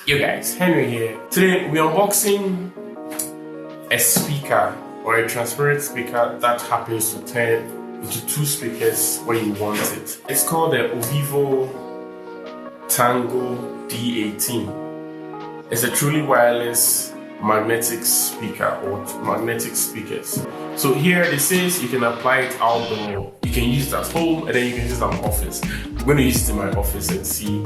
Yo guys, Henry here. Today we're unboxing a speaker or a transparent speaker that happens to turn into two speakers when you want it. It's called the Ovevo Tango D18. It's a truly wireless magnetic speaker or magnetic speakers. So here it says you can apply it outdoor. You can use it at home and then you can use it at office. I'm going to use it in my office and see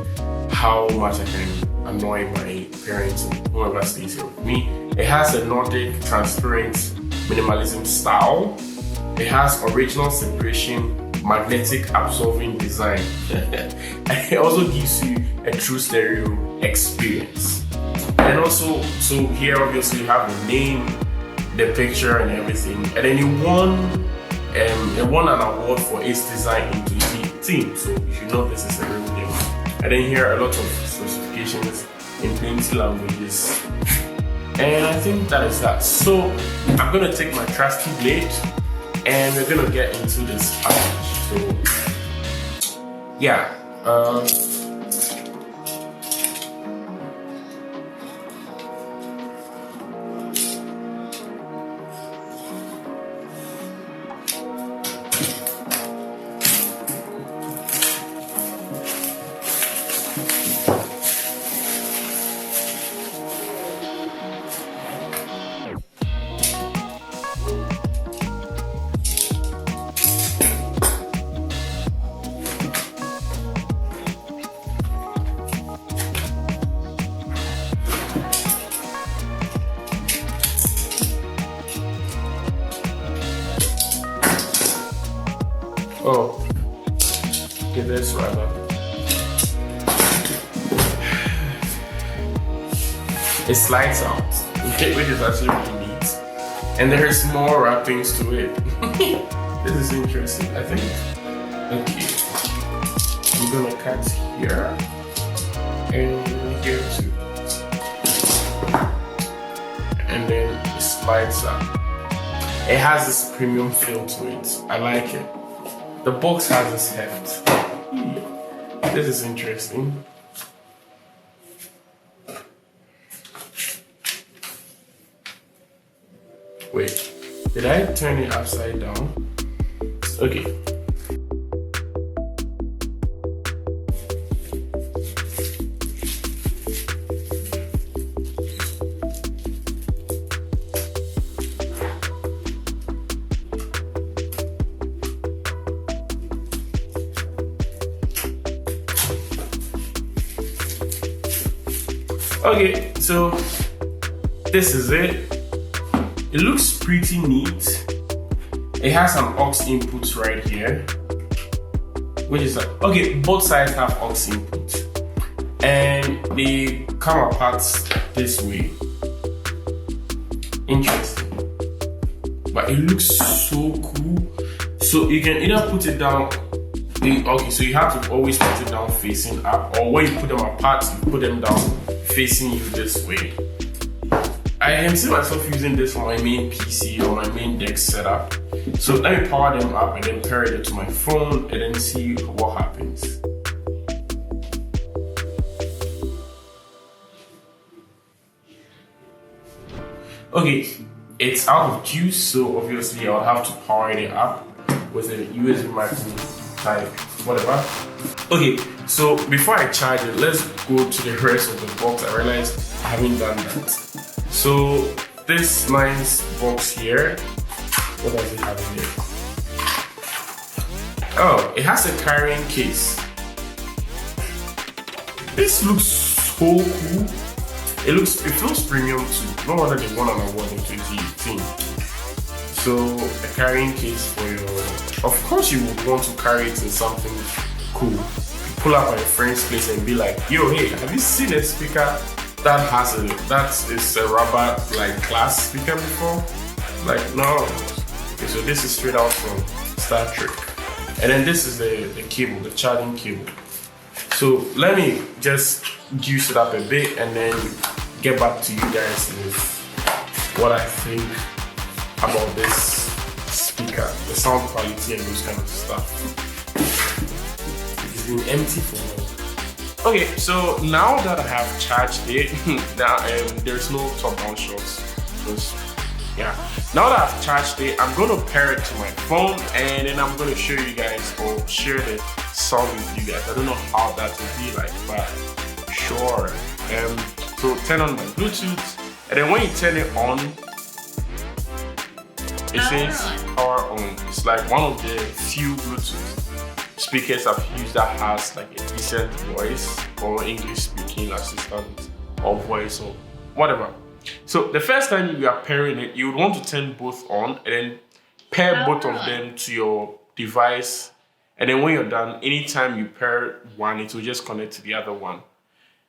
how much I can annoy my parents and whoever stays here with me. It has a Nordic transparent minimalism style. It has original separation, magnetic absorbing design. And it also gives you a true stereo experience. And also, so here obviously you have the name, the picture and everything. And then it won an award for its design in 2018. So you should know this is a real deal. And then here are a lot of specifications in plenty languages. And I think that is that. So I'm gonna take my trusty blade and we're gonna get into this package. So yeah. Oh, okay, this rather. It slides out, okay, which is actually really neat. And there's more wrappings to it. This is interesting, I think. Okay, I'm gonna cut here and here too. And then it slides up. It has this premium feel to it. I like it. The box has this heft. This is interesting. Wait, did I turn it upside down? Okay. Okay, so this is it. It looks pretty neat. It has an aux input right here, which is like, okay, both sides have aux input and they come apart this way. Interesting, but it looks so cool. So you can either put it down. Okay, so you have to always put it down facing up, or when you put them apart, you put them down facing you this way. I can see myself using this for my main PC or my main desk setup. So let me power them up and then pair it to my phone and then see what happens. Okay, it's out of juice, so obviously I'll have to power it up with a USB micro type, whatever. Okay, so before I charge it, let's go to the rest of the box. I realized I haven't done that. So this nice box here, what does it have in there? Oh, it has a carrying case. This looks so cool. It feels premium too. No wonder they won an award in 2018. So a carrying case for your, of course you would want to carry it in something cool. Pull up at a friend's place and be like, yo, hey, have you seen a speaker that is a rubber like glass speaker before? Like, no. Okay, so this is straight out from Star Trek. And then this is the cable, the charging cable. So let me just juice it up a bit and then get back to you guys with what I think about this speaker, the sound quality and those kind of stuff. It's been empty for Okay, so now that I have charged it, now there's no top-down shots. Because yeah, now that I've charged it, I'm gonna pair it to my phone, and then I'm gonna show you guys or share the sound with you guys. I don't know how that will be like, but sure. So turn on my Bluetooth, and then when you turn it on, it says power on. It's like one of the few Bluetooth speakers I've used that has like a decent voice or English speaking assistant or voice or whatever. So the first time you are pairing it, you would want to turn both on and then pair both of them to your device. And then when you're done, anytime you pair one, it will just connect to the other one.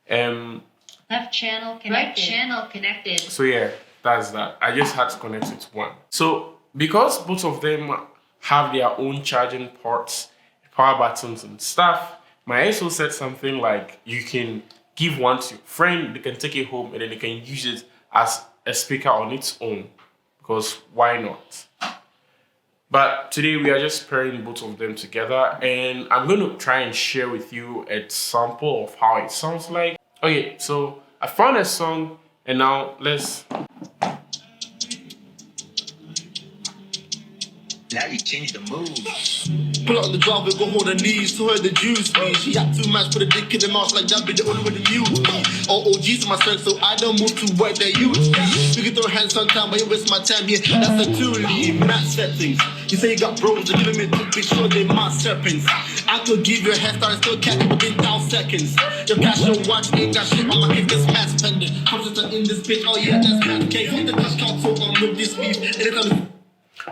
Left channel connected. Right channel connected. So yeah, that's that. I just had to connect it to one. So because both of them have their own charging ports, power buttons and stuff, my ISO said something like you can give one to your friend, they can take it home, and then they can use it as a speaker on its own, because why not? But today we are just pairing both of them together, and I'm going to try and share with you a sample of how it sounds like. Okay, so I found a song, and now let's... Now you change the mood. Pull out the driveway, go hold her knees to her the juice. She had too much, put a dick in the mouth like that be the only way to use. All OGs in my strength, so I don't move to work they use. You can throw hands sometime, but you waste my time here. That's a truly match settings. You say you got bros, and giving me to be sure they my serpents. I could give you a hairstyle and still catch it within 1,000 seconds. Your cash your watch ain't got shit on my kick, this match spending. I'm just in this bitch, oh yeah, that's my case. Hit the cash console on with this beef. Anytime.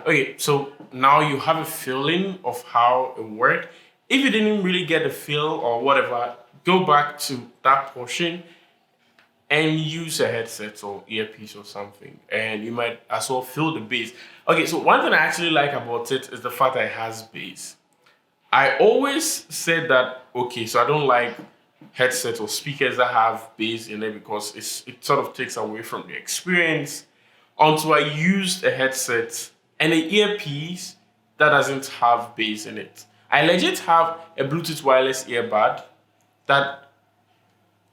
Okay, so now you have a feeling of how it worked. If you didn't really get the feel or whatever, go back to that portion and use a headset or earpiece or something, and you might as well feel the bass. Okay, so one thing I actually like about it is the fact that it has bass. I always said that, okay, so I don't like headsets or speakers that have bass in it because it sort of takes away from the experience, until I used a headset and an earpiece that doesn't have bass in it. I legit have a Bluetooth wireless earbud that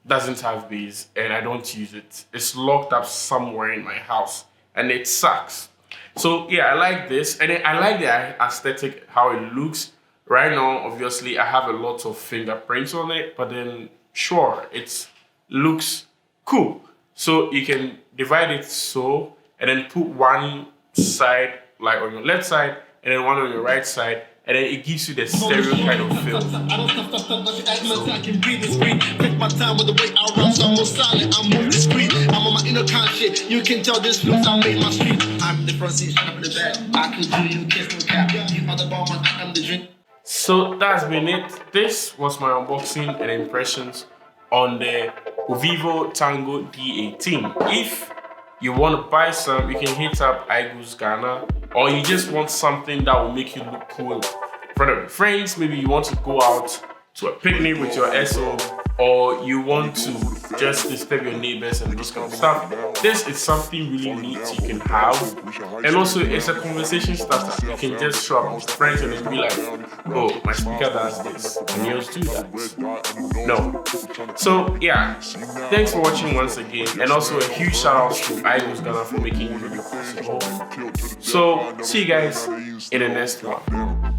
doesn't have bass, and I don't use it. It's locked up somewhere in my house, and it sucks. So yeah, I like this, and I like the aesthetic, how it looks. Right now, obviously, I have a lot of fingerprints on it, but then sure, it looks cool. So you can divide it so, and then put one side like on your left side, and then one on your right side, and then it gives you the stereo kind of feel. I can breathe this green. Take my time with the way I run, so I'm more silent, I'm more discreet. I'm on my inner con shit. You can tell this looks I made my street. I'm the front seat, shut up in the back. I could do you, kiss no cap. You are the barman, I'm the drink. So that's been it. This was my unboxing and impressions on the Ovevo Tango D18. If you want to buy some, you can hit up iGoo's Ghana, or you just want something that will make you look cool in front of your friends. Maybe you want to go out to a picnic with your SO, or you want to just disturb your neighbors and those kind of stuff. This is something really neat you can have, and also it's a conversation starter. You can just show up with friends and then be like, oh, my speaker does this, and yours do that. No. So yeah, thanks for watching once again, and also a huge shout out to iGoo's Ghana for making the video possible. So see you guys in the next one.